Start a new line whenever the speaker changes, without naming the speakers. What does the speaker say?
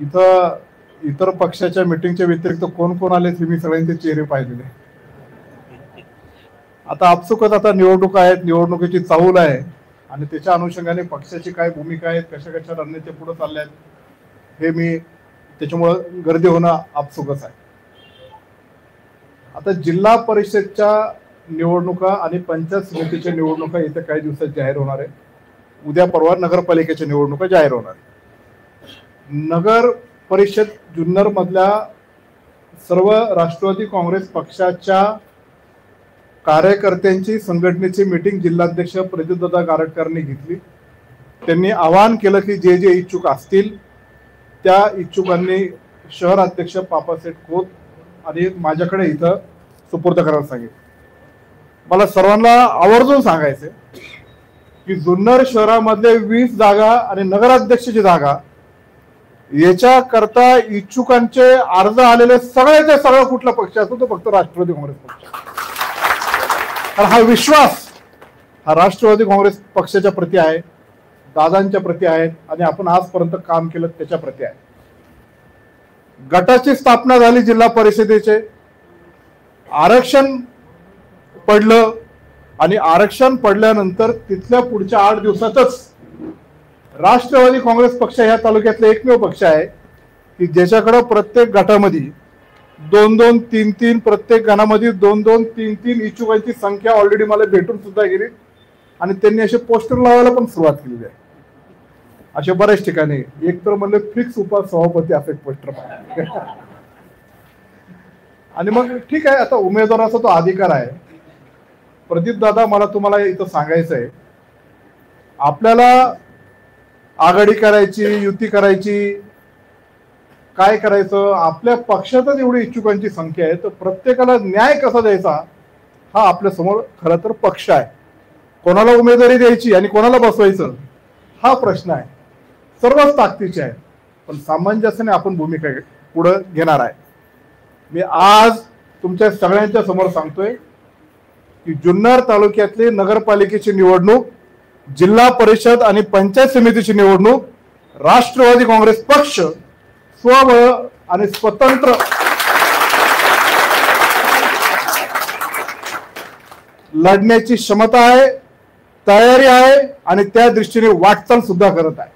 इथं इतर पक्षाच्या मीटिंगच्या व्यतिरिक्त कोण कोण आले हे मी सगळ्यांचे चेहरे पाहिलेले. आता आपसुकच आता निवडणूक आहेत, निवडणुकीची चाहूल आहे आणि त्याच्या अनुषंगाने पक्षाची काय भूमिका आहे, कशा कशा रणनीती पुढे चालल्या आहेत हे मी त्याच्यामुळे गर्दी होणं आपसुकच आहे. आता जिल्हा परिषदच्या निवडणुका आणि पंचायत समितीच्या निवडणुका येत्या काही दिवसात जाहीर होणार आहे. उद्या परवा नगरपालिकेच्या निवडणुका जाहीर होणार आहे. नगर परिषद जुन्नर मधल्या सर्व राष्ट्रवादी काँग्रेस पक्षाच्या कार्यकर्त्यांची संघटनेची मीटिंग जिल्हाध्यक्ष प्रदीपदादा गारटकरांनी घेतली. त्यांनी आवाहन केलं की जे जे इच्छुक असतील त्या इच्छुकांनी शहर अध्यक्ष पापासेठ खोत आणि माझ्याकडे इथं सुपूर्द करायला सांगितलं. मला सर्वांना आवर्जून सांगायचंय की जुन्नर शहरामधले 20 जागा आणि नगराध्यक्षाची जागा याच्याकरता इच्छुकांचे अर्ज आलेले सगळ्याचे सगळं कुठला पक्ष असतो तो फक्त राष्ट्रवादी काँग्रेस पक्ष. कारण हा विश्वास हा राष्ट्रवादी काँग्रेस पक्षाच्या प्रती आहे, दादांच्या प्रती आहे आणि आपण आजपर्यंत काम केलं त्याच्या प्रती आहे. गटाची स्थापना झाली जिल्हा परिषदेचे, आरक्षण पडलं आणि आरक्षण पडल्यानंतर तिथल्या पुढच्या 8 दिवसातच राष्ट्रवादी काँग्रेस पक्ष ह्या तालुक्यातला एकमेव पक्ष आहे की ज्याच्याकडे प्रत्येक गटामध्ये 2-2, 3-3 प्रत्येक गणामध्ये 2-2, 3-3 इच्छुकांची संख्या ऑलरेडी मला भेटून सुद्धा गेली आणि त्यांनी असे पोस्टर लावायला पण सुरुवात केलेली आहे. अशा बऱ्याच ठिकाणी एक तर म्हणले फिक्स उपसभापती असे पोस्टर आणि मग ठीक आहे, आता उमेदवाराचा तो अधिकार आहे. प्रदीप दादा, मला तुम्हाला इथं सांगायचं आहे, आपल्याला आघाडी करायची, युती करायची, काय करायचं, आपल्या पक्षातच एवढी इच्छुकांची संख्या आहे तर प्रत्येकाला न्याय कसा द्यायचा हा आपल्या समोर खरं तर पक्ष आहे. कोणाला उमेदवारी द्यायची आणि कोणाला बसवायचं हा प्रश्न आहे. सर्वच ताकदीचे आहे पण सामंजस्याने आपण भूमिका पुढे घेणार आहे. मी आज तुमच्या सगळ्यांच्या समोर सांगतोय की जुन्नर तालुक्यातली नगरपालिकेची निवडणूक, जिल्हा परिषद आणि पंचायत समितीची निवडणूक राष्ट्रवादी काँग्रेस पक्ष स्वबळ आणि स्वतंत्र लढण्याची क्षमता आहे, तयारी आहे आणि त्या दृष्टीने वाटचाल सुद्धा करत आहे.